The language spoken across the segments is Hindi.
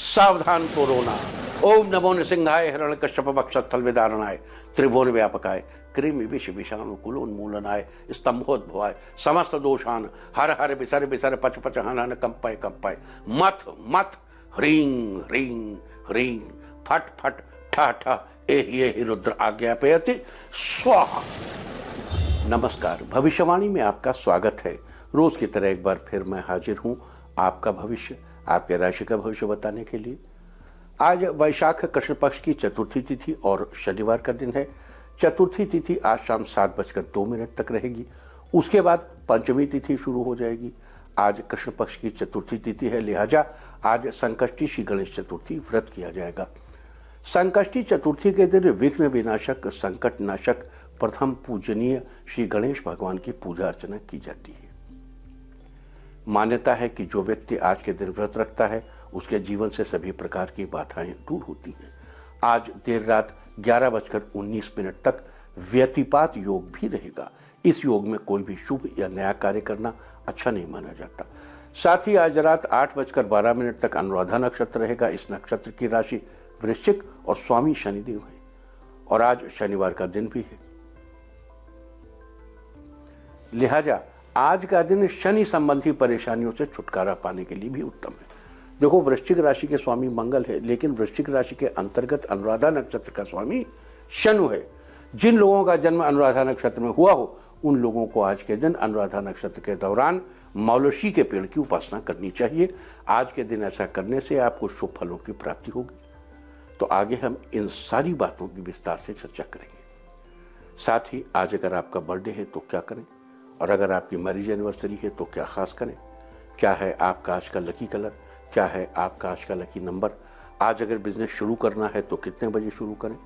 सावधान कोरोना। ओम नमो नृसिंहाय हिरण्यकश्यप वक्षस्थल विदारणाय त्रिभुवन व्यापकाय कृमि विष विषाणु कुलोन्मूलनाय स्तंभोद्भवाय समस्त दोषान हर हर बिसर बिसर पच पच हन हन कंपाय कंपाय मथ मथ ह्रीं ह्रीं ह्रीं फट फट ठ ठ एहि रुद्र आज्ञापयति स्वाहा। नमस्कार, भविष्यवाणी में आपका स्वागत है। रोज की तरह एक बार फिर मैं हाजिर हूं आपका भविष्य, आपके राशि का भविष्य बताने के लिए। आज वैशाख कृष्ण पक्ष की चतुर्थी तिथि और शनिवार का दिन है। चतुर्थी तिथि आज शाम 7:02 तक रहेगी। उसके बाद पंचमी तिथि शुरू हो जाएगी। आज कृष्ण पक्ष की चतुर्थी तिथि है, लिहाजा आज संकष्टी श्री गणेश चतुर्थी व्रत किया जाएगा। संकष्टी चतुर्थी के दिन विघ्न विनाशक, संकट नाशक, प्रथम पूजनीय श्री गणेश भगवान की पूजा अर्चना की जाती है। मान्यता है कि जो व्यक्ति आज के दिन व्रत रखता है उसके जीवन से सभी प्रकार की बाधाएं दूर होती हैं। आज देर रात 11:19 तक व्यतिपात योग भी रहेगा। इस योग में कोई भी शुभ या नया कार्य करना अच्छा नहीं माना जाता। साथ ही आज रात 8:12 तक अनुराधा नक्षत्र रहेगा। इस नक्षत्र की राशि वृश्चिक और स्वामी शनिदेव है और आज शनिवार का दिन भी है, लिहाजा आज का दिन शनि संबंधी परेशानियों से छुटकारा पाने के लिए भी उत्तम है। देखो, वृश्चिक राशि के स्वामी मंगल है, लेकिन वृश्चिक राशि के अंतर्गत अनुराधा नक्षत्र का स्वामी शनु है। जिन लोगों का जन्म अनुराधा नक्षत्र में हुआ हो उन लोगों को आज के दिन अनुराधा नक्षत्र के दौरान मौलशी के पेड़ की उपासना करनी चाहिए। आज के दिन ऐसा करने से आपको शुभ फलों की प्राप्ति होगी। तो आगे हम इन सारी बातों की विस्तार से चर्चा करेंगे। साथ ही आज अगर आपका बर्थडे है तो क्या करें, और अगर आपकी मैरिज एनिवर्सरी है तो क्या खास करें, क्या है आपका आज का लकी कलर, क्या है आपका आज का लकी नंबर, आज अगर बिजनेस शुरू करना है तो कितने बजे शुरू करें,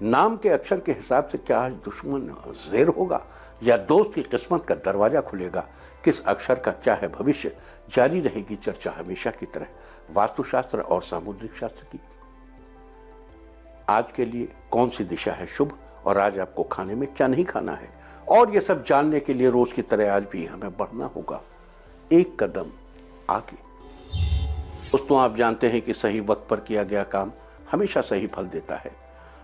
नाम के अक्षर के हिसाब से क्या आज दुश्मन ज़ेर होगा या दोस्त की किस्मत का दरवाजा खुलेगा, किस अक्षर का क्या है भविष्य, जारी रहेगी चर्चा हमेशा की तरह वास्तुशास्त्र और सामुद्रिक शास्त्र की। आज के लिए कौन सी दिशा है शुभ और आज आपको खाने में क्या नहीं खाना है, और ये सब जानने के लिए रोज की तरह आज भी हमें बढ़ना होगा एक कदम आगे। दोस्तों, आप जानते हैं कि सही वक्त पर किया गया काम हमेशा सही फल देता है।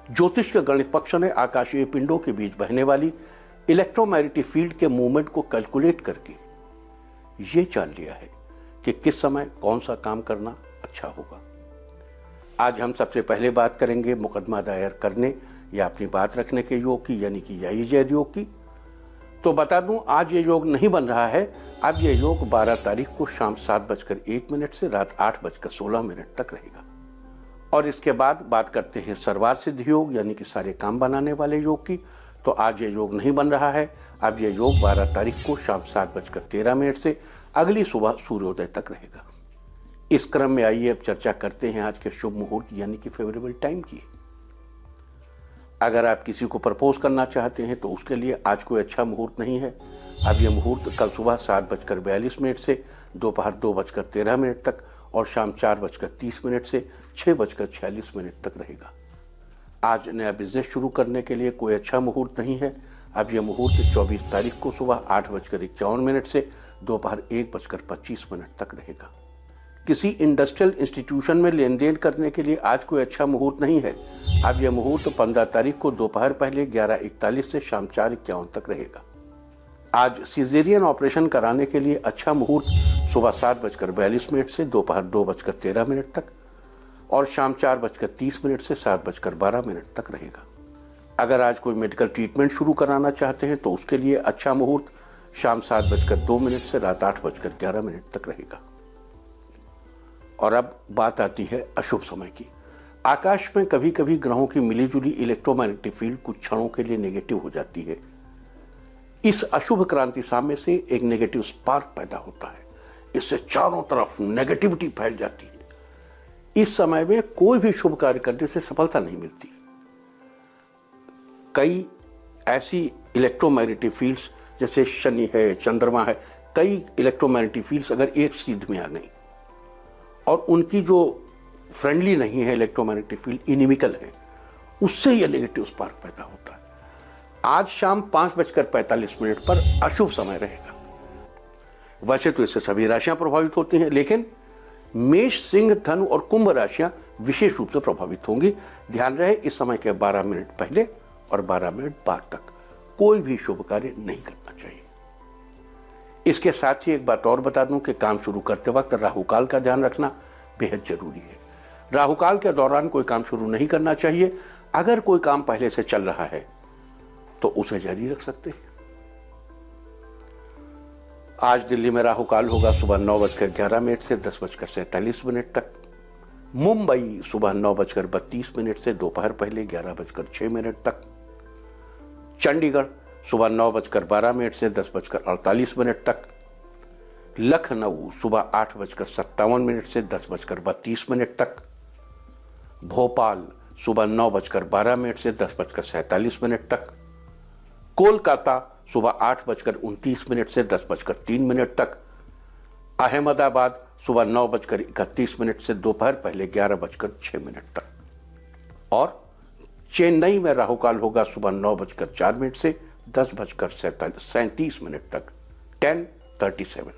ज्योतिष के गणित पक्ष ने आकाशीय पिंडों के बीच बहने वाली इलेक्ट्रोमैग्नेटिक फील्ड के मूवमेंट को कैलकुलेट करके ये जान लिया है कि किस समय कौन सा काम करना अच्छा होगा। आज हम सबसे पहले बात करेंगे मुकदमा दायर करने या अपनी बात रखने के योग की, यानी कि याई जैद योग की। तो बता दूं, आज ये योग नहीं बन रहा है। अब ये योग 12 तारीख को शाम 7:01 से रात 8:16 तक रहेगा। और इसके बाद बात करते हैं सर्वार्थ सिद्धि योग, यानी कि सारे काम बनाने वाले योग की। तो आज ये योग नहीं बन रहा है। अब ये योग 12 तारीख को शाम 7:13 से अगली सुबह सूर्योदय तक रहेगा। इस क्रम में आइए अब चर्चा करते हैं आज के शुभ मुहूर्त यानी कि फेवरेबल टाइम की। अगर आप किसी को प्रपोज करना चाहते हैं तो उसके लिए आज कोई अच्छा मुहूर्त नहीं है। अब यह मुहूर्त कल सुबह 7:42 से दोपहर 2:13 तक और शाम 4:30 से 6:46 तक रहेगा। आज नया बिजनेस शुरू करने के लिए कोई अच्छा मुहूर्त नहीं है। अब यह मुहूर्त 24 तारीख को सुबह 8:51 से दोपहर 1:25 तक रहेगा। किसी इंडस्ट्रियल इंस्टीट्यूशन में लेन देन करने के लिए आज कोई अच्छा मुहूर्त नहीं है। अब यह मुहूर्त 15 तारीख को दोपहर पहले 11:41 से शाम 4:51 तक रहेगा। आज सिजेरियन ऑपरेशन कराने के लिए अच्छा मुहूर्त सुबह 7:42 से दोपहर 2:13 तक और शाम 4:30 से 7:12 तक रहेगा। अगर आज कोई मेडिकल ट्रीटमेंट शुरू कराना चाहते हैं तो उसके लिए अच्छा मुहूर्त शाम 7:02 से रात 8:11 तक रहेगा। और अब बात आती है अशुभ समय की। आकाश में कभी कभी ग्रहों की मिलीजुली इलेक्ट्रोमैग्नेटिक फील्ड कुछ क्षणों के लिए नेगेटिव हो जाती है। इस अशुभ क्रांति साम्य से एक नेगेटिव स्पार्क पैदा होता है। इससे चारों तरफ नेगेटिविटी फैल जाती है। इस समय में कोई भी शुभ कार्य करने से सफलता नहीं मिलती। कई ऐसी इलेक्ट्रोमैग्नेटिक फील्ड्स जैसे शनि है, चंद्रमा है, कई इलेक्ट्रोमैग्नेटिक फील्ड्स अगर एक सीध में आ गई और उनकी जो फ्रेंडली नहीं है इलेक्ट्रोमैग्नेटिक फील्ड, इनिमिकल है, उससे यह नेगेटिव स्पार्क पैदा होता है। आज शाम 5:45 पर अशुभ समय रहेगा। वैसे तो इससे सभी राशियां प्रभावित होती हैं, लेकिन मेष, सिंह, धनु और कुंभ राशियां विशेष रूप से प्रभावित होंगी। ध्यान रहे, इस समय के 12 मिनट पहले और 12 मिनट बाद तक कोई भी शुभ कार्य नहीं करना चाहिए। इसके साथ ही एक बात और बता दूं कि काम शुरू करते वक्त राहुकाल का ध्यान रखना बेहद जरूरी है। राहुकाल के दौरान कोई काम शुरू नहीं करना चाहिए। अगर कोई काम पहले से चल रहा है तो उसे जारी रख सकते हैं। आज दिल्ली में राहुकाल होगा सुबह 9:11 से 10:47 तक। मुंबई सुबह 9:32 से दोपहर पहले 11:06 तक। चंडीगढ़ सुबह 9:12 से 10:48 तक। लखनऊ सुबह 8:57 से 10:32 तक। भोपाल सुबह 9:12 से 10:47 तक। कोलकाता सुबह 8:29 से 10:03 तक। अहमदाबाद सुबह 9:31 से दोपहर पहले 11:06 तक। और चेन्नई में राहुकाल होगा सुबह 9:04 से 10:37 तक, 10:37।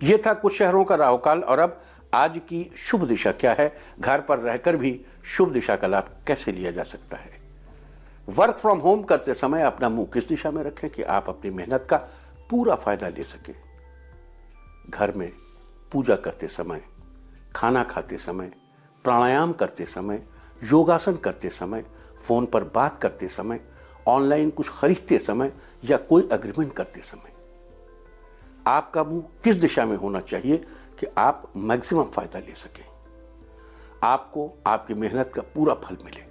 ये था कुछ शहरों का राहुकाल। और अब आज की शुभ दिशा क्या है, घर पर रहकर भी शुभ दिशा का लाभ कैसे लिया जा सकता है। वर्क फ्रॉम होम करते समय अपना मुंह किस दिशा में रखें कि आप अपनी मेहनत का पूरा फायदा ले सकें। घर में पूजा करते समय, खाना खाते समय, प्राणायाम करते समय, योगासन करते समय, फोन पर बात करते समय, ऑनलाइन कुछ खरीदते समय या कोई एग्रीमेंट करते समय आपका मुंह किस दिशा में होना चाहिए कि आप मैक्सिमम फायदा ले सकें, आपको आपकी मेहनत का पूरा फल मिले।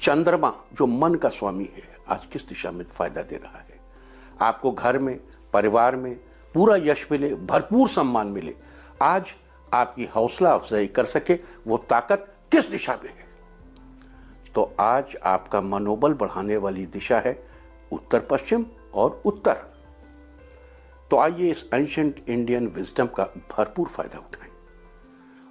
चंद्रमा जो मन का स्वामी है आज किस दिशा में फायदा दे रहा है, आपको घर में, परिवार में पूरा यश मिले, भरपूर सम्मान मिले। आज आपकी हौसला अफजाई कर सके वो ताकत किस दिशा में है। तो आज आपका मनोबल बढ़ाने वाली दिशा है उत्तर पश्चिम और उत्तर। तो आइए इस एंशिएंट इंडियन विजडम का भरपूर फायदा उठाएं।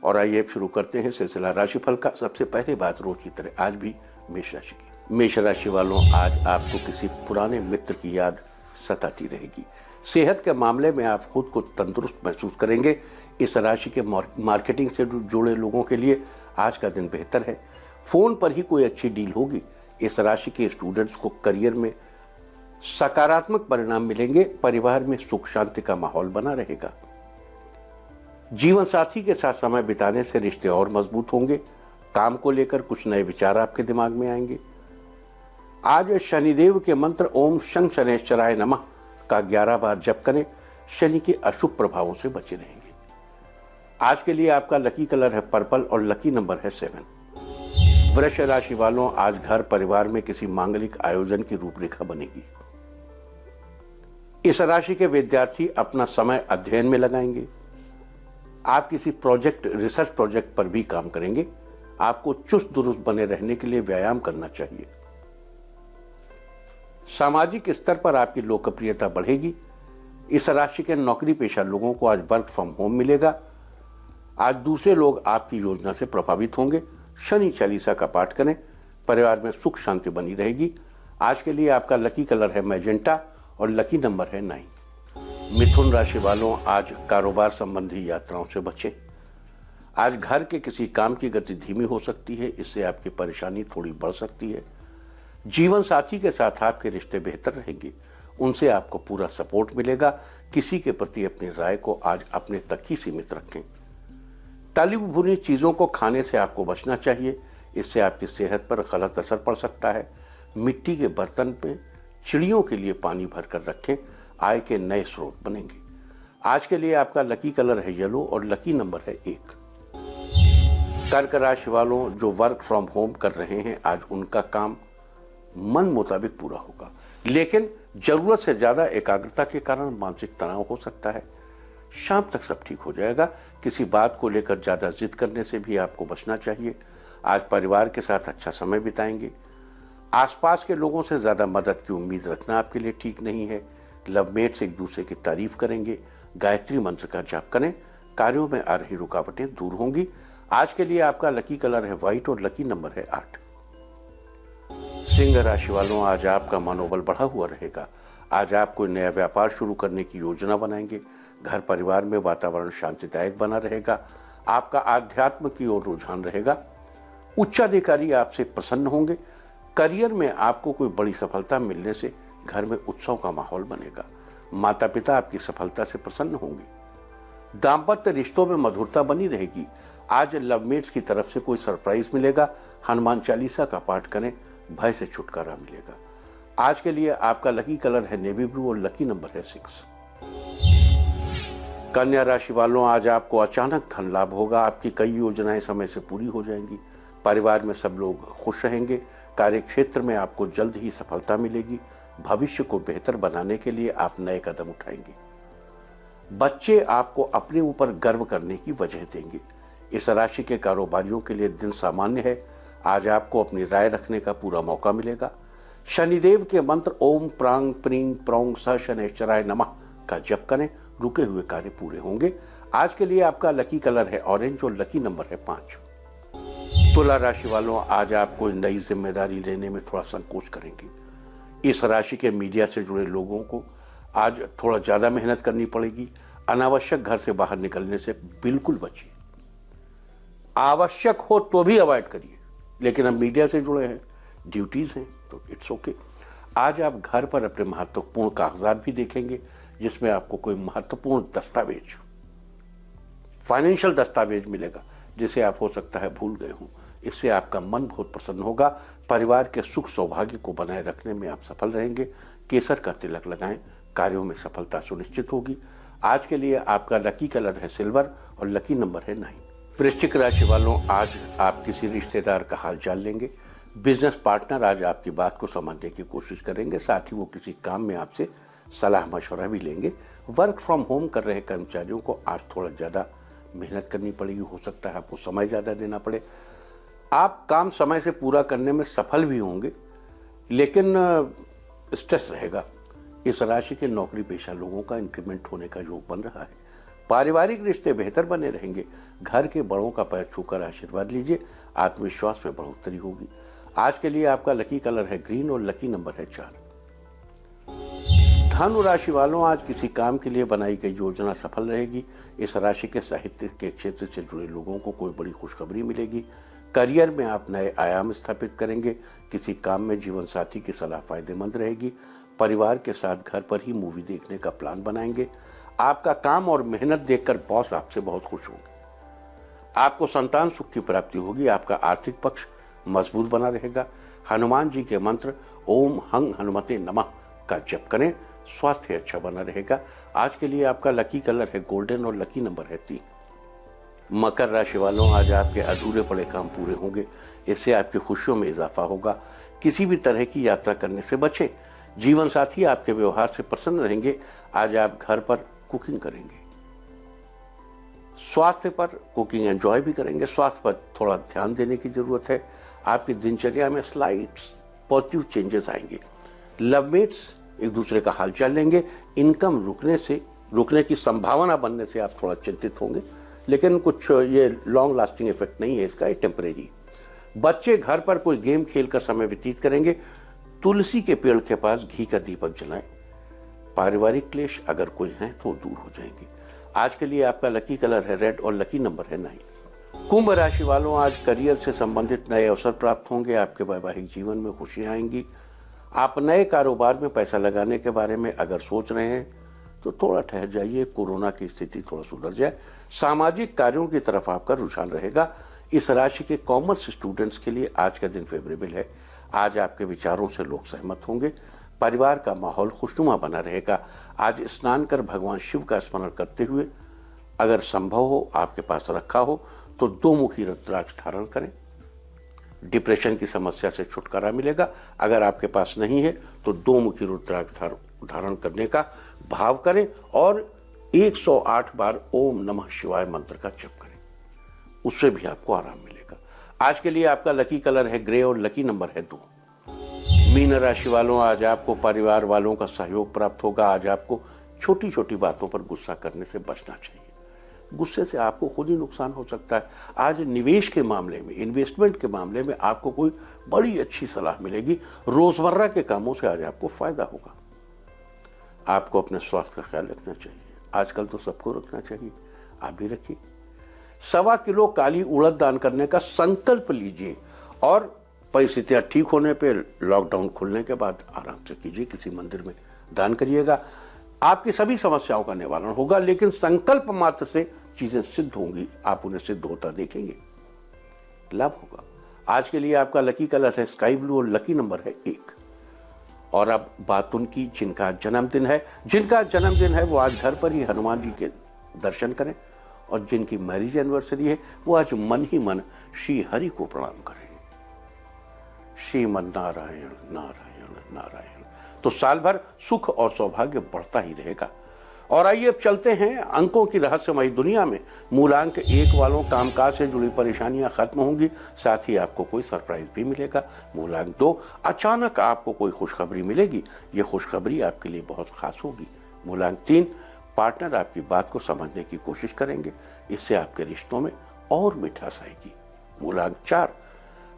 और आइए शुरू करते हैं सिलसिला राशिफल का। सबसे पहले बात रोज की तरह आज भी मेष राशि की। मेष राशि वालों, आज आपको किसी पुराने मित्र की याद सताती रहेगी। सेहत के मामले में आप खुद को तंदुरुस्त महसूस करेंगे। इस राशि के मार्केटिंग से जुड़े लोगों के लिए आज का दिन बेहतर है। फोन पर ही कोई अच्छी डील होगी। इस राशि के स्टूडेंट्स को करियर में सकारात्मक परिणाम मिलेंगे। परिवार में सुख शांति का माहौल बना रहेगा। जीवन साथी के साथ समय बिताने से रिश्ते और मजबूत होंगे। काम को लेकर कुछ नए विचार आपके दिमाग में आएंगे। आज शनिदेव के मंत्र ओम शं शनैश्चराय नमः का 11 बार जप करें। शनि के अशुभ प्रभावों से बचे रहेंगे। आज के लिए आपका लकी कलर है पर्पल और लकी नंबर है 7। वृष राशि वालों, आज घर परिवार में किसी मांगलिक आयोजन की रूपरेखा बनेगी। इस राशि के विद्यार्थी अपना समय अध्ययन में लगाएंगे। आप किसी प्रोजेक्ट, रिसर्च प्रोजेक्ट पर भी काम करेंगे। आपको चुस्त दुरुस्त बने रहने के लिए व्यायाम करना चाहिए। सामाजिक स्तर पर आपकी लोकप्रियता बढ़ेगी। इस राशि के नौकरी पेशा लोगों को आज वर्क फ्रॉम होम मिलेगा। आज दूसरे लोग आपकी योजना से प्रभावित होंगे। शनि चालीसा का पाठ करें। परिवार में सुख शांति बनी रहेगी। आज के लिए आपका लकी कलर है मैजेंटा और लकी नंबर है 9। मिथुन राशि वालों, आज कारोबार संबंधी यात्राओं से बचें। आज घर के किसी काम की गति धीमी हो सकती है। इससे आपकी परेशानी थोड़ी बढ़ सकती है। जीवन साथी के साथ आपके रिश्ते बेहतर रहेंगे। उनसे आपको पूरा सपोर्ट मिलेगा। किसी के प्रति अपनी राय को आज अपने तक ही सीमित रखें। तली भुनी चीजों को खाने से आपको बचना चाहिए। इससे आपकी सेहत पर गलत असर पड़ सकता है। मिट्टी के बर्तन पे चिड़ियों के लिए पानी भरकर रखें। आय के नए स्रोत बनेंगे। आज के लिए आपका लकी कलर है येलो और लकी नंबर है 1। कर्क राशि वालों, जो वर्क फ्रॉम होम कर रहे हैं, आज उनका काम मन मुताबिक पूरा होगा, लेकिन जरूरत से ज्यादा एकाग्रता के कारण मानसिक तनाव हो सकता है। शाम तक सब ठीक हो जाएगा। किसी बात को लेकर ज्यादा जिद करने से भी आपको बचना चाहिए। आज परिवार के साथ अच्छा समय बिताएंगे। आसपास के लोगों से ज्यादा मदद की उम्मीद रखना आपके लिए ठीक नहीं है। लवमेट से एक दूसरे की तारीफ करेंगे। गायत्री मंत्र का जाप करें। कार्यों में आ रही रुकावटें दूर होंगी। आज के लिए आपका लकी कलर है व्हाइट और लकी नंबर है 8। सिंह राशि वालों, आज आपका मनोबल बढ़ा हुआ रहेगा। आज आप कोई नया व्यापार शुरू करने की योजना बनाएंगे। घर परिवार में वातावरण शांतिदायक बना रहेगा। आपका आध्यात्म की ओर रुझान रहेगा। उच्चाधिकारी आपसे प्रसन्न होंगे। करियर में आपको कोई बड़ी सफलता मिलने से घर में उत्सव का माहौल बनेगा। माता पिता आपकी सफलता से प्रसन्न होंगे। दाम्पत्य रिश्तों में मधुरता बनी रहेगी। आज लवमेट्स की तरफ से कोई सरप्राइज मिलेगा। हनुमान चालीसा का पाठ करें, भय से छुटकारा मिलेगा। आज के लिए आपका लकी कलर है नेवी ब्लू और लकी नंबर है 6। कन्या राशि वालों, आज आपको अचानक धन लाभ होगा। आपकी कई योजनाएं समय से पूरी हो जाएंगी। परिवार में सब लोग खुश रहेंगे। कार्य क्षेत्र में आपको जल्द ही सफलता मिलेगी। भविष्य को बेहतर बनाने के लिए आप नए कदम उठाएंगे। बच्चे आपको अपने ऊपर गर्व करने की वजह देंगे। इस राशि के कारोबारियों के लिए दिन सामान्य है। आज आपको अपनी राय रखने का पूरा मौका मिलेगा। शनिदेव के मंत्र ओम प्रांग प्रींग प्रोंग स शनैश्चराय नमः का जप करें, रुके हुए कार्य पूरे होंगे। आज के लिए आपका लकी कलर है ऑरेंज और लकी नंबर है 5। तुला राशि वालों, आज आप कोई नई जिम्मेदारी लेने में थोड़ा संकोच करेंगे। इस राशि के मीडिया से जुड़े लोगों को आज थोड़ा ज्यादा मेहनत करनी पड़ेगी। अनावश्यक घर से बाहर निकलने से बिल्कुल बचिए। आवश्यक हो तो भी अवॉइड करिए, लेकिन अब मीडिया से जुड़े हैं, ड्यूटीज हैं, तो इट्स ओके। आज आप घर पर अपने महत्वपूर्ण कागजात भी देखेंगे, जिसमें आपको कोई महत्वपूर्ण दस्तावेज, फाइनेंशियल दस्तावेज मिलेगा, जिसे आप हो सकता है भूल गए हों। इससे आपका मन बहुत प्रसन्न होगा। परिवार के सुख सौभाग्य को बनाए रखने में आप सफल रहेंगे। केसर का तिलक लगाएं, कार्यों में सफलता सुनिश्चित होगी। आज के लिए आपका लकी कलर है सिल्वर और लकी नंबर है 9। वृश्चिक राशि वालों, आज आप किसी रिश्तेदार का हाल जान लेंगे। बिजनेस पार्टनर आज आपकी बात को समझने की कोशिश करेंगे। साथ ही वो किसी काम में आपसे सलाह मशवरा भी लेंगे। वर्क फ्रॉम होम कर रहे कर्मचारियों को आज थोड़ा ज़्यादा मेहनत करनी पड़ेगी। हो सकता है आपको समय ज़्यादा देना पड़े। आप काम समय से पूरा करने में सफल भी होंगे, लेकिन स्ट्रेस रहेगा। इस राशि के नौकरी पेशा लोगों का इंक्रीमेंट होने का योग बन रहा है। पारिवारिक रिश्ते बेहतर बने रहेंगे। घर के बड़ों का पैर छूकर आशीर्वाद लीजिए। आत्मविश्वास में बढ़ोतरी होगी। आज के लिए आपका लकी कलर है ग्रीन और लकी नंबर है 4। धनु राशि वालों, आज किसी काम के लिए बनाई गई योजना सफल रहेगी। इस राशि के साहित्य के क्षेत्र से जुड़े लोगों को कोई बड़ी खुशखबरी मिलेगी। करियर में आप नए आयाम स्थापित करेंगे। किसी काम में जीवन साथी की सलाह फायदेमंद रहेगी। परिवार के साथ घर पर ही मूवी देखने का प्लान बनाएंगे। आपका काम और मेहनत देखकर बॉस आपसे बहुत खुश होंगे। आपको संतान सुख की प्राप्ति होगी। आपका आर्थिक पक्ष मजबूत बना रहेगा। हनुमान जी के मंत्र ओम हंग हनुमते नमः का जप करें, स्वास्थ्य अच्छा बना रहेगा। आज के लिए आपका लकी कलर है गोल्डन और लकी नंबर है 3। मकर राशि वालों, आज आपके अधूरे पड़े काम पूरे होंगे। इससे आपकी खुशियों में इजाफा होगा। किसी भी तरह की यात्रा करने से बचें। जीवन साथी आपके व्यवहार से प्रसन्न रहेंगे। आज आप घर पर कुकिंग करेंगे। स्वास्थ्य पर कुकिंग एंजॉय भी करेंगे। स्वास्थ्य पर थोड़ा ध्यान देने की जरूरत है। आपकी दिनचर्या में स्लाइड्स पॉजिटिव चेंजेस आएंगे। लवमेट्स एक दूसरे का हालचाल लेंगे। इनकम रुकने की संभावना बनने से आप थोड़ा चिंतित होंगे, लेकिन कुछ ये लॉन्ग लास्टिंग इफेक्ट नहीं है इसका, ये टेम्परेरी। बच्चे घर पर कोई गेम खेलकर समय व्यतीत करेंगे। तुलसी के पेड़ के पास घी का दीपक जलाएं। पारिवारिक क्लेश अगर कोई है तो दूर हो जाएंगे। आज के लिए आपका लकी कलर है रेड और लकी नंबर है 9। कुंभ राशि वालों, आज करियर से संबंधित नए अवसर प्राप्त होंगे। आपके वैवाहिक जीवन में खुशियां आएंगी। आप नए कारोबार में पैसा लगाने के बारे में अगर सोच रहे हैं तो थोड़ा ठहर जाइए। कोरोना की स्थिति थोड़ा सुधर जाए। सामाजिक कार्यों की तरफ आपका रुझान रहेगा। इस राशि के कॉमर्स स्टूडेंट्स के लिए आज का दिन फेवरेबल है। आज आपके विचारों से लोग सहमत होंगे। परिवार का माहौल खुशनुमा बना रहेगा। आज स्नान कर भगवान शिव का स्मरण करते हुए, अगर संभव हो आपके पास रखा हो तो 2 मुखी रुद्राक्ष धारण करें। डिप्रेशन की समस्या से छुटकारा मिलेगा। अगर आपके पास नहीं है तो 2 मुखी रुद्राक्ष धारण करने का भाव करें और 108 बार ओम नमः शिवाय मंत्र का जप करें। उससे भी आपको आराम मिलेगा। आज के लिए आपका लकी कलर है ग्रे और लकी नंबर है 2। मीन राशि वालों, आज आपको परिवार वालों का सहयोग प्राप्त होगा। आज आपको छोटी छोटी बातों पर गुस्सा करने से बचना चाहिए। गुस्से से आपको खुद ही नुकसान हो सकता है। आज निवेश के मामले में, इन्वेस्टमेंट के मामले में आपको कोई बड़ी अच्छी सलाह मिलेगी। रोजमर्रा के कामों से आज आपको फायदा होगा। आपको अपने स्वास्थ्य का ख्याल रखना चाहिए। आजकल तो सबको रखना चाहिए, आप भी रखिए। 1.25 किलो काली उड़द दान करने का संकल्प लीजिए और परिस्थितियां ठीक होने पे लॉकडाउन खुलने के बाद आराम से कीजिए, किसी मंदिर में दान करिएगा। आपकी सभी समस्याओं का निवारण होगा, लेकिन संकल्प मात्र से चीजें सिद्ध होंगी, आप उन्हें सिद्ध होता देखेंगे, लाभ होगा। आज के लिए आपका लकी कलर है स्काई ब्लू और लकी नंबर है 1। और अब बात उनकी जिनका जन्मदिन है वो आज घर पर ही हनुमान जी के दर्शन करें, और जिनकी मैरिज एनिवर्सरी है वो आज मन ही मन श्री हरि को प्रणाम करें। श्रीमन नारायण नारायण नारायण। तो साल भर सुख और सौभाग्य बढ़ता ही रहेगा। और आइए अब चलते हैं अंकों की रहस्यमयी दुनिया में। मूलांक 1 वालों कामकाज से जुड़ी परेशानियां खत्म होंगी, साथ ही आपको कोई सरप्राइज भी मिलेगा। मूलांक 2 अचानक आपको कोई खुशखबरी मिलेगी, ये खुशखबरी आपके लिए बहुत खास होगी। मूलांक 3 पार्टनर आपकी बात को समझने की कोशिश करेंगे, इससे आपके रिश्तों में और मिठास आएगी। मूलांक 4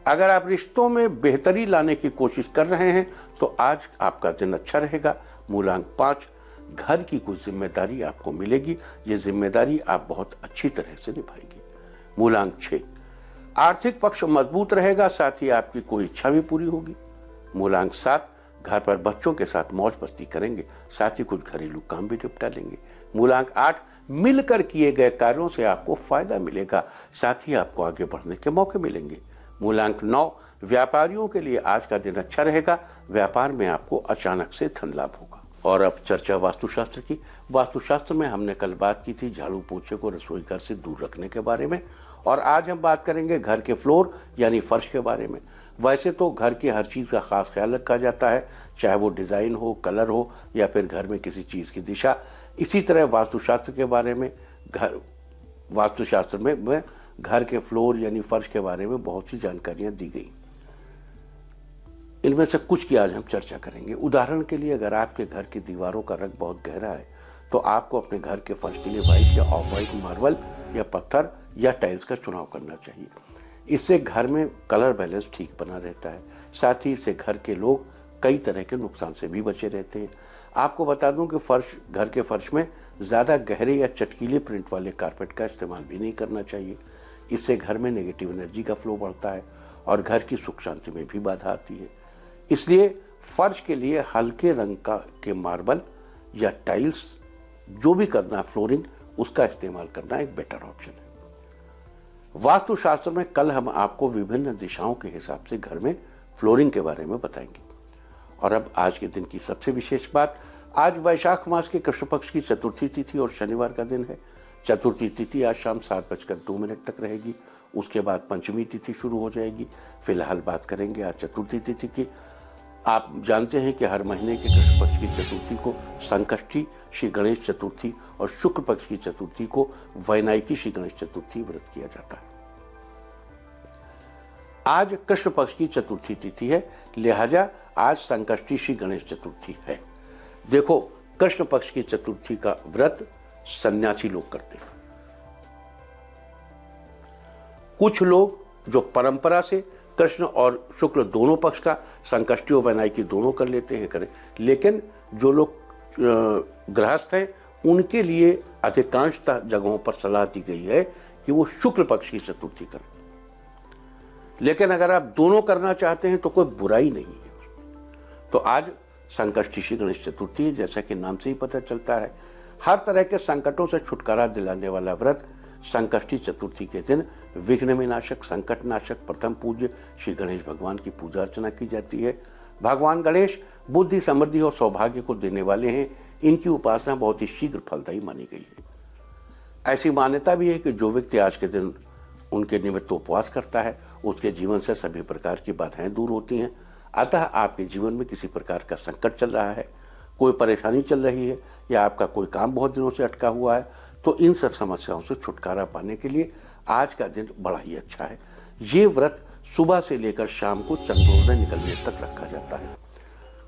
अगर आप रिश्तों में बेहतरी लाने की कोशिश कर रहे हैं तो आज आपका दिन अच्छा रहेगा। मूलांक 5 घर की कोई जिम्मेदारी आपको मिलेगी, ये जिम्मेदारी आप बहुत अच्छी तरह से निभाएंगे। मूलांक 6 आर्थिक पक्ष मजबूत रहेगा, साथ ही आपकी कोई इच्छा भी पूरी होगी। मूलांक 7 घर पर बच्चों के साथ मौज मस्ती करेंगे, साथ ही कुछ घरेलू काम भी निपटा लेंगे। मूलांक 8 मिलकर किए गए कार्यों से आपको फायदा मिलेगा, साथ ही आपको आगे बढ़ने के मौके मिलेंगे। मूलांक 9 व्यापारियों के लिए आज का दिन अच्छा रहेगा, व्यापार में आपको अचानक से धन लाभ होगा। और अब चर्चा वास्तुशास्त्र की। वास्तुशास्त्र में हमने कल बात की थी झाड़ू पोछे को रसोई घर से दूर रखने के बारे में, और आज हम बात करेंगे घर के फ्लोर यानी फर्श के बारे में। वैसे तो घर की हर चीज़ का खास ख्याल रखा जाता है, चाहे वो डिज़ाइन हो, कलर हो या फिर घर में किसी चीज़ की दिशा। इसी तरह वास्तुशास्त्र के बारे में वास्तुशास्त्र में घर के फ्लोर यानी फर्श के बारे में बहुत सी जानकारियाँ दी गई। इनमें से कुछ की आज हम चर्चा करेंगे। उदाहरण के लिए अगर आपके घर की दीवारों का रंग बहुत गहरा है तो आपको अपने घर के फर्श के लिए व्हाइट या ऑफ व्हाइट मार्बल या पत्थर या टाइल्स का चुनाव करना चाहिए। इससे घर में कलर बैलेंस ठीक बना रहता है, साथ ही इससे घर के लोग कई तरह के नुकसान से भी बचे रहते हैं। आपको बता दूं कि घर के फर्श में ज़्यादा गहरे या चटकीले प्रिंट वाले कारपेट का इस्तेमाल भी नहीं करना चाहिए। इससे घर में नेगेटिव एनर्जी का फ्लो बढ़ता है और घर की सुख शांति में भी बाधा आती है। इसलिए फर्श के लिए हल्के रंग के मार्बल या टाइल्स जो भी करना है फ्लोरिंग, उसका इस्तेमाल करना एक बेटर ऑप्शन है। वास्तुशास्त्र में कल हम आपको विभिन्न दिशाओं के हिसाब से घर में फ्लोरिंग के बारे में बताएंगे। और अब आज के दिन की सबसे विशेष बात, आज वैशाख मास के कृष्ण पक्ष की चतुर्थी तिथि और शनिवार का दिन है। चतुर्थी तिथि आज शाम 7:02 तक रहेगी, उसके बाद पंचमी तिथि शुरू हो जाएगी। फिलहाल बात करेंगे आज चतुर्थी तिथि की। आप जानते हैं कि हर महीने के कृष्ण पक्ष की चतुर्थी को संकष्टी श्री गणेश चतुर्थी और शुक्ल पक्ष की चतुर्थी को वैनायकी श्री गणेश चतुर्थी व्रत किया जाता है। आज कृष्ण पक्ष की चतुर्थी तिथि है, लिहाजा आज संकष्टी श्री गणेश चतुर्थी है। देखो, कृष्ण पक्ष की चतुर्थी का व्रत सन्यासी लोग करते हैं। कुछ लोग जो परंपरा से कृष्ण और शुक्ल दोनों पक्ष का संकष्टी और वैनायकी दोनों कर लेते हैं करें, लेकिन जो लोग गृहस्थ हैं उनके लिए अधिकांशतः जगहों पर सलाह दी गई है कि वो शुक्ल पक्ष की चतुर्थी करें। लेकिन अगर आप दोनों करना चाहते हैं तो कोई बुराई नहीं है। तो आज संकष्टी श्री गणेश चतुर्थी है, जैसा कि नाम से ही पता चलता है। हर तरह के संकटों से छुटकारा दिलाने वाला व्रत संकष्टी चतुर्थी के दिन विघ्न विनाशक संकट नाशक प्रथम पूज्य श्री गणेश भगवान की पूजा अर्चना की जाती है। भगवान गणेश बुद्धि, समृद्धि और सौभाग्य को देने वाले हैं। इनकी उपासना बहुत ही शीघ्र फलदायी मानी गई है। ऐसी मान्यता भी है कि जो व्यक्ति आज के दिन उनके निमित्त उपवास करता है उसके जीवन से सभी प्रकार की बाधाएं दूर होती हैं। अतः आपके जीवन में किसी प्रकार का संकट चल रहा है, कोई परेशानी चल रही है या आपका कोई काम बहुत दिनों से अटका हुआ है, तो इन सब समस्याओं से छुटकारा पाने के लिए आज का दिन बड़ा ही अच्छा है। ये व्रत सुबह से लेकर शाम को चंद्रोदय निकलने तक रखा जाता है।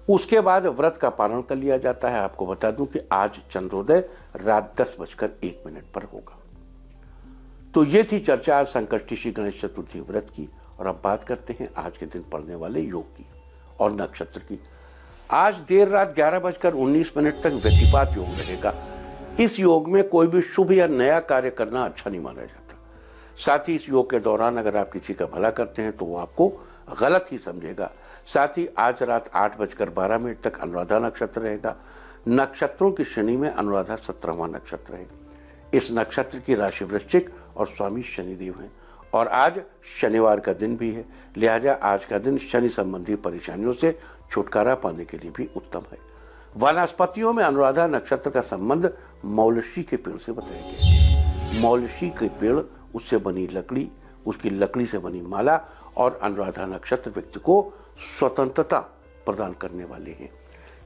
उसके बाद व्रत का पालन कर लिया जाता है। आपको बता दूं कि आज चंद्रोदय रात 10:01 पर होगा। तो ये थी चर्चा आज संकष्टी श्री गणेश चतुर्थी व्रत की। और अब बात करते हैं आज के दिन पड़ने वाले योग की और नक्षत्र की। आज देर रात 11:19 तक व्यतिपात योग रहेगा। इस योग में कोई भी शुभ या नया कार्य करना अच्छा नहीं माना जाता। साथ ही इस योग के दौरान अगर आप किसी का भला करते हैं तो वो आपको गलत ही समझेगा। साथ ही आज रात 8:12 तक अनुराधा नक्षत्र रहेगा। नक्षत्रों की श्रेणी में अनुराधा 17वां नक्षत्र है। इस नक्षत्र की राशि वृश्चिक और स्वामी शनिदेव हैं और आज शनिवार का दिन भी है, लिहाजा आज का दिन शनि संबंधी परेशानियों से छुटकारा पाने के लिए भी उत्तम है। वनस्पतियों में अनुराधा नक्षत्र का संबंध मौलशी के पेड़ से बताया गया। मौलशी के पेड़, उससे बनी लकड़ी, उसकी लकड़ी से बनी माला और अनुराधा नक्षत्र व्यक्ति को स्वतंत्रता प्रदान करने वाले हैं।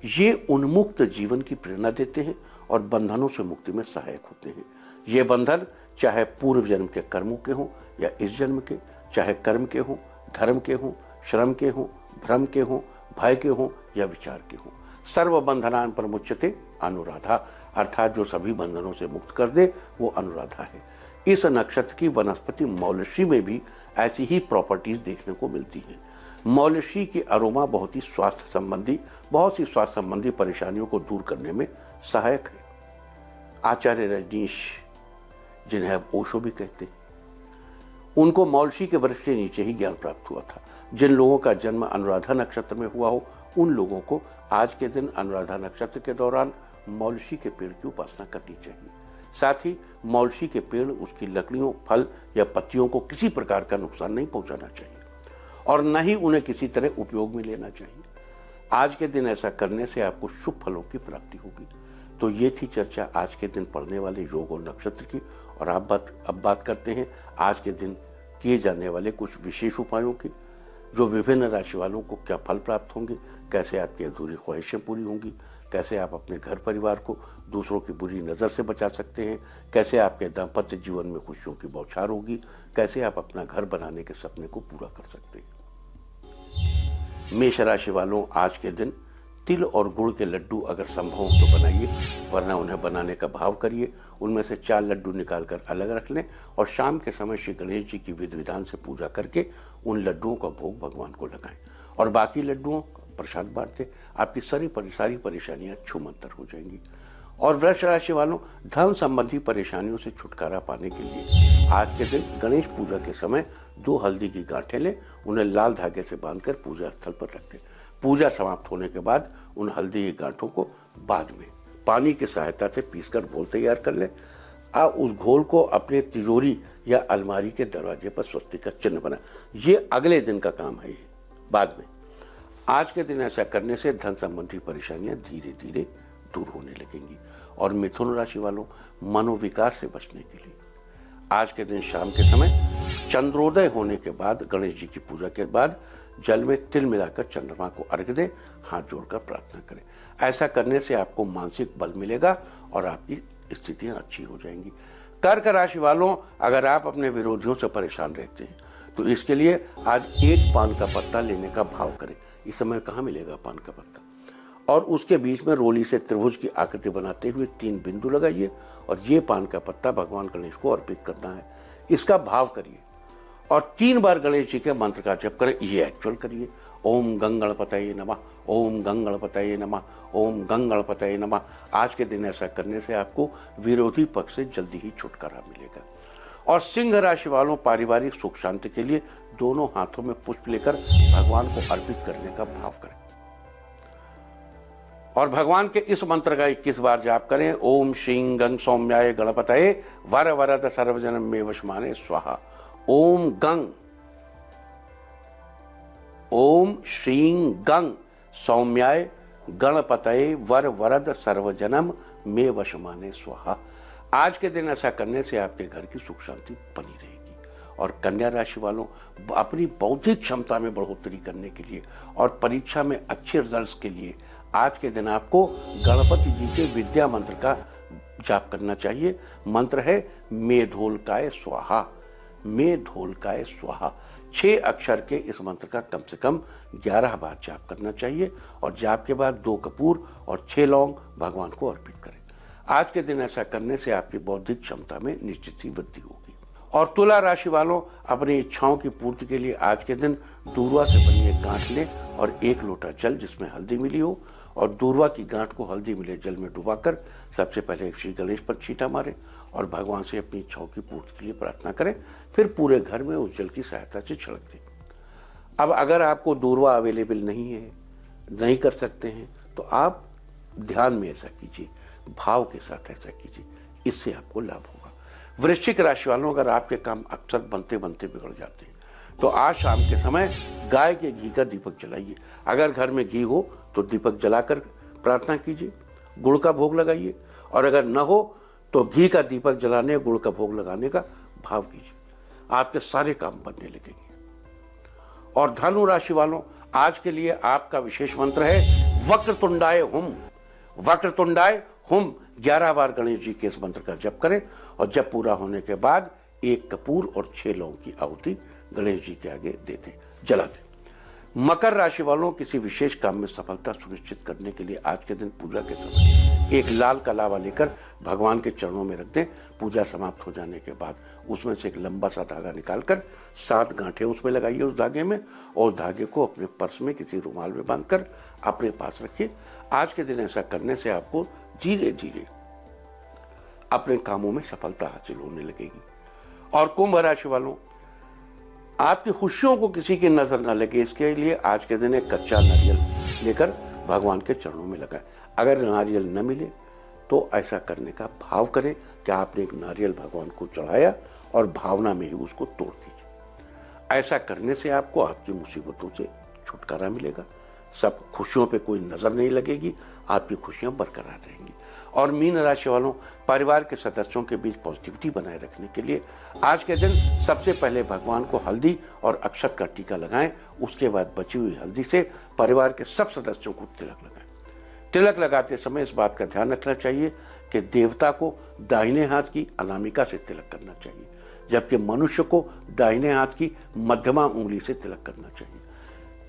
ये उन्मुक्त जीवन की प्रेरणा देते हैं और बंधनों से मुक्ति में सहायक होते हैं। ये बंधन चाहे पूर्व जन्म के कर्मों के हों या इस जन्म के, चाहे कर्म के हों, धर्म के हों, श्रम के हों, भ्रम के हों, भय के हों या विचार के हों। सर्व बंधनान प्रमुच्यते अनुराधा, अर्थात जो सभी बंधनों से मुक्त कर दे वो अनुराधा है। इस नक्षत्र की वनस्पति मौलशी में भी ऐसी ही प्रॉपर्टीज देखने को मिलती हैं। मौलशी की अरोमा बहुत सी स्वास्थ्य संबंधी परेशानियों को दूर करने में सहायक है। आचार्य रजनीश, जिन्हें अब ओशो भी कहते हैं, उनको मौलशी के वृक्ष के नीचे ही ज्ञान प्राप्त हुआ था। जिन लोगों का जन्म अनुराधा नक्षत्र में हुआ हो उन लोगों को आज के दिन अनुराधा नक्षत्र के दौरान मौलशी के पेड़ की उपासना करनी चाहिए। साथ ही मौलशी के पेड़, उसकी लकड़ियों, फल या पत्तियों को किसी प्रकार का नुकसान नहीं पहुंचाना चाहिए और न ही उन्हें किसी तरह उपयोग में लेना चाहिए। आज के दिन ऐसा करने से आपको शुभ फलों की प्राप्ति होगी। तो ये थी चर्चा आज के दिन पड़ने वाले योग और नक्षत्र की। और अब बात करते हैं आज के दिन किए जाने वाले कुछ विशेष उपायों की, जो विभिन्न राशि वालों को क्या फल प्राप्त होंगे, कैसे आपकी अधूरी ख्वाहिशें पूरी होंगी, कैसे आप अपने घर परिवार को दूसरों की बुरी नज़र से बचा सकते हैं, कैसे आपके दाम्पत्य जीवन में खुशियों की बौछार होगी, कैसे आप अपना घर बनाने के सपने को पूरा कर सकते हैं। मेष राशि वालों, आज के दिन तिल और गुड़ के लड्डू अगर संभव हो तो बनाइए, वरना उन्हें बनाने का भाव करिए। उनमें से 4 लड्डू निकालकर अलग रख लें और शाम के समय श्री गणेश जी की विधि विधान से पूजा करके उन लड्डुओं का भोग भगवान को लगाएं और बाकी लड्डुओं का प्रसाद बांट दें। आपकी सारी परेशानियां छूमंतर हो जाएंगी। और वृष राशि वालों, धन संबंधी परेशानियों से छुटकारा पाने के लिए आज के दिन गणेश पूजा के समय 2 हल्दी की गांठें लें, उन्हें लाल धागे से बांधकर पूजा स्थल पर रख दें। पूजा समाप्त होने के बाद उन हल्दी की गांठों को बाद में पानी की सहायता से पीसकर घोल तैयार कर लें। उस घोल को अपने तिजोरी या अलमारी के दरवाजे पर स्वस्तिक का चिन्ह बना। ये अगले दिन का काम है, ये बाद में। आज के दिन ऐसा करने से धन संबंधी परेशानियां धीरे धीरे दूर होने लगेंगी। और मिथुन राशि वालों, मनोविकार से बचने के लिए आज के दिन शाम के समय चंद्रोदय होने के बाद गणेश जी की पूजा के बाद जल में तिल मिलाकर चंद्रमा को अर्घ्य दें, हाथ जोड़कर प्रार्थना करें। ऐसा करने से आपको मानसिक बल मिलेगा और आपकी स्थितियां अच्छी हो जाएंगी। कर्क राशि वालों, अगर आप अपने विरोधियों से परेशान रहते हैं तो इसके लिए आज 1 पान का पत्ता लेने का भाव करें। इस समय कहाँ मिलेगा पान का पत्ता? और उसके बीच में रोली से त्रिभुज की आकृति बनाते हुए 3 बिंदु लगाइए और ये पान का पत्ता भगवान गणेश को अर्पित करना है। इसका भाव करिए और 3 बार गणेश जी के मंत्र का जप करें। ये एक्चुअल करिए, ओम गंगणपतये नमः, ओम गंगणपतये नमः, ओम गंगणपतये नमः। आज के दिन ऐसा करने से आपको विरोधी पक्ष से जल्दी ही छुटकारा मिलेगा। और सिंह राशि वालों, पारिवारिक सुख शांति के लिए दोनों हाथों में पुष्प लेकर भगवान को अर्पित करने का भाव करें और भगवान के इस मंत्र का 21 बार जाप करें। ओम श्रीं गंग सौम्याय गणपतये वर वरद सर्वजनम मे वशमाने स्वाहा। ओम गंग, ओम श्रीं गंग सौम्याय गणपतये वर वरद सर्वजनम मे वशमाने स्वाहा। आज के दिन ऐसा करने से आपके घर की सुख शांति बनी रहेगी। और कन्या राशि वालों, अपनी बौद्धिक क्षमता में बढ़ोतरी करने के लिए और परीक्षा में अच्छे रिजल्ट्स के लिए आज के दिन आपको गणपति जी के विद्या मंत्र का जाप करना चाहिए। मंत्र है मेधोलकाय स्वाहा, मेधोलकाय स्वाहा। 6 अक्षर के इस मंत्र का कम से कम 11 बार जाप करना चाहिए और जाप के बाद 2 कपूर और 6 लौंग भगवान को अर्पित करें। आज के दिन ऐसा करने से आपकी बौद्धिक क्षमता में निश्चित ही वृद्धि होगी। और तुला राशि वालों, अपनी इच्छाओं की पूर्ति के लिए आज के दिन दूर्वा से बनी एक गांठ लें और 1 लोटा जल जिसमें हल्दी मिली हो और दूर्वा की गांठ को हल्दी मिले जल में डुबाकर सबसे पहले श्री गणेश पर छींटा मारें और भगवान से अपनी इच्छाओं की पूर्ति के लिए प्रार्थना करें। फिर पूरे घर में उस जल की सहायता से छिड़क दें। अब अगर आपको दूर्वा अवेलेबल नहीं है, नहीं कर सकते हैं, तो आप ध्यान में ऐसा कीजिए, भाव के साथ ऐसा कीजिए, इससे आपको लाभ होगा। वृश्चिक राशि वालों, अगर आपके काम अक्सर बनते बनते बिगड़ जाते हैं तो आज शाम के समय गाय के घी का दीपक जलाइए। अगर घर में घी हो तो दीपक जलाकर प्रार्थना कीजिए, गुड़ का भोग लगाइए, और अगर न हो तो घी का दीपक जलाने, गुड़ का भोग लगाने का भाव कीजिए, आपके सारे काम बनने लगेंगे। और धनु राशि वालों, आज के लिए आपका विशेष मंत्र है वक्रतुंडाय हुम। वक्रतुंडाय हुम 11 बार गणेश जी के इस मंत्र का जप करें और जब पूरा होने के बाद 1 कपूर और 6 लौंग की आहुति गणेश जी के आगे दे दें, जला दें। मकर राशि वालों, किसी विशेष काम में सफलता सुनिश्चित करने के लिए आज के दिन पूजा के समय 1 लाल कलावा लेकर भगवान के चरणों में रख दें। पूजा समाप्त हो जाने के बाद उसमें से एक लंबा सा धागा निकालकर 7 गांठें उसमें लगाइए उस धागे में, और धागे को अपने पर्स में किसी रुमाल में बांधकर अपने पास रखिए। आज के दिन ऐसा करने से आपको धीरे धीरे अपने कामों में सफलता हासिल होने लगेगी। और कुंभ राशि वालों, आपकी खुशियों को किसी की नजर न लगे, इसके लिए आज के दिन एक कच्चा नारियल लेकर भगवान के चरणों में लगाएं। अगर नारियल न मिले तो ऐसा करने का भाव करें कि आपने एक नारियल भगवान को चढ़ाया और भावना में ही उसको तोड़ दीजिए। ऐसा करने से आपको आपकी मुसीबतों से छुटकारा मिलेगा, सब खुशियों पे कोई नजर नहीं लगेगी, आपकी खुशियां बरकरार रहेंगी। और मीन राशि वालों, परिवार के सदस्यों के बीच पॉजिटिविटी बनाए रखने के लिए आज के दिन सबसे पहले भगवान को हल्दी और अक्षत का टीका लगाएं। उसके बाद बची हुई हल्दी से परिवार के सब सदस्यों को तिलक लगाएं। तिलक लगाते समय इस बात का ध्यान रखना चाहिए कि देवता को दाहिने हाथ की अनामिका से तिलक करना चाहिए, जबकि मनुष्य को दाहिने हाथ की मध्यमा उंगली से तिलक करना चाहिए।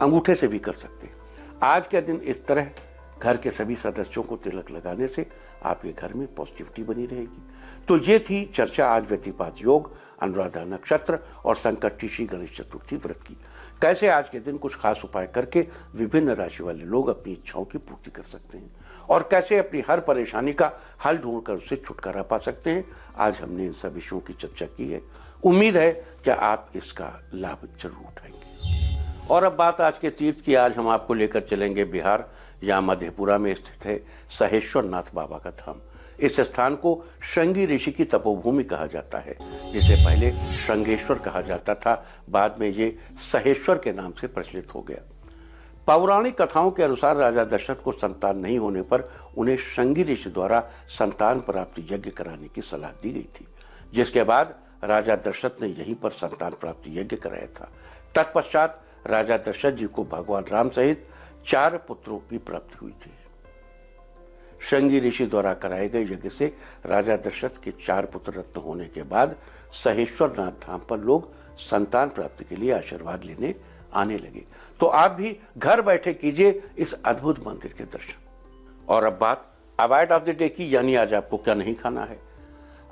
अंगूठे से भी कर सकते हैं। आज के दिन इस तरह घर के सभी सदस्यों को तिलक लगाने से आपके घर में पॉजिटिविटी बनी रहेगी। तो ये थी चर्चा आज व्यतिपात योग, अनुराधा नक्षत्र और संकट श्री गणेश चतुर्थी व्रत की। कैसे आज के दिन कुछ खास उपाय करके विभिन्न राशि वाले लोग अपनी इच्छाओं की पूर्ति कर सकते हैं और कैसे अपनी हर परेशानी का हल ढूंढकर उससे छुटकारा पा सकते हैं, आज हमने इन सब विषयों की चर्चा की है। उम्मीद है कि आप इसका लाभ जरूर उठाएंगे। और अब बात आज के तीर्थ की। आज हम आपको लेकर चलेंगे बिहार, यहाँ मधेपुरा में स्थित है सहेश्वर नाथ बाबा का धाम। इस स्थान को श्रृंगी ऋषि की तपोभूमि कहा जाता है, जिसे पहले श्रृंगेश्वर कहा जाता था, बाद में ये सहेश्वर के नाम से प्रचलित हो गया। पौराणिक कथाओं के अनुसार राजा दशरथ को संतान नहीं होने पर उन्हें श्रृंगी ऋषि द्वारा संतान प्राप्ति यज्ञ कराने की सलाह दी गई थी, जिसके बाद राजा दशरथ ने यहीं पर संतान प्राप्ति यज्ञ कराया था। तत्पश्चात राजा दशरथ जी को भगवान राम सहित 4 पुत्रों की प्राप्ति हुई थी। श्रृंगी ऋषि द्वारा कराए गए यज्ञ से राजा दशरथ के 4 पुत्र रत्न होने के बाद सहेश्वर नाथ धाम पर लोग संतान प्राप्ति के लिए आशीर्वाद लेने आने लगे। तो आप भी घर बैठे कीजिए इस अद्भुत मंदिर के दर्शन। और अब बात अवॉइड ऑफ द डे की, यानी आज आपको क्या नहीं खाना है।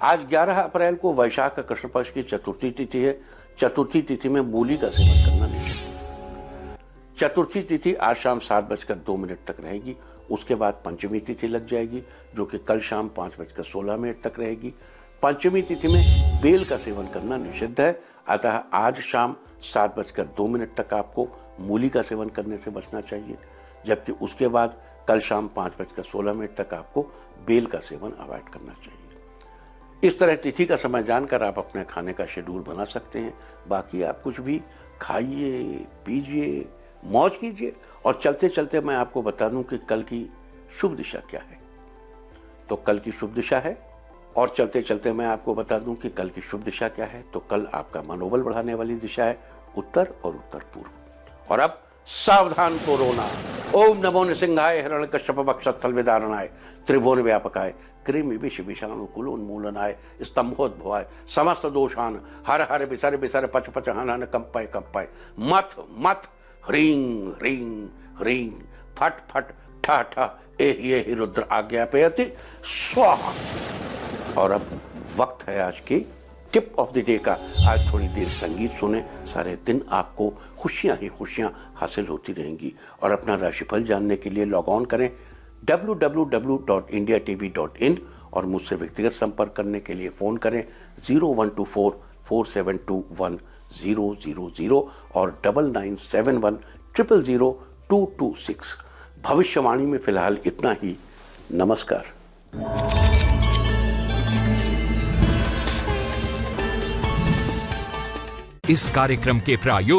आज 11 अप्रैल को वैशाख कृष्ण पक्ष की चतुर्थी तिथि है। चतुर्थी तिथि में मूली का सेवन करना निषिद्ध है। चतुर्थी तिथि आज शाम 7:02 तक रहेगी। उसके बाद पंचमी तिथि लग जाएगी, जो कि कल शाम 5:16 तक रहेगी। पंचमी तिथि में बेल का सेवन करना निषिद्ध है, अतः आज शाम 7:02 तक आपको मूली का सेवन करने से बचना चाहिए, जबकि उसके बाद कल शाम 5:16 तक आपको बेल का सेवन अवॉइड करना चाहिए। इस तरह तिथि का समय जानकर आप अपने खाने का शेड्यूल बना सकते हैं। बाकी आप कुछ भी खाइए, पीजिए, मौज कीजिए। और चलते चलते मैं आपको बता दूं कि कल की शुभ दिशा क्या है। तो कल की शुभ दिशा है, और चलते चलते मैं आपको बता दूं कि कल की शुभ दिशा क्या है। तो कल आपका मनोबल बढ़ाने वाली दिशा है उत्तर और उत्तर पूर्व। और अब सावधान कोरोना। ओम नमो नृसिंहाय हिरण्यकश्यप वक्षस्थल विदारणाय त्रिभुवन व्यापकाय कृमि विष विषाणु कुलोन्मूलनाय स्तंभोद्भवाय समस्त दोषान हर हर विसर विसर पच पच हन हन कंपय कंपय मथ मथ ह्रीं ह्रीं ह्रीं फट फट ठ ठ एहि रुद्र आज्ञापयति स्वाहा। और अब वक्त है आज की टिप ऑफ द डे का आज थोड़ी देर संगीत सुने, सारे दिन आपको खुशियां ही खुशियां हासिल होती रहेंगी। और अपना राशिफल जानने के लिए लॉग ऑन करें www.indiatv.in और मुझसे व्यक्तिगत संपर्क करने के लिए फ़ोन करें 0124472100 और 9971000226। भविष्यवाणी में फिलहाल इतना ही। नमस्कार। इस कार्यक्रम के प्रायोजक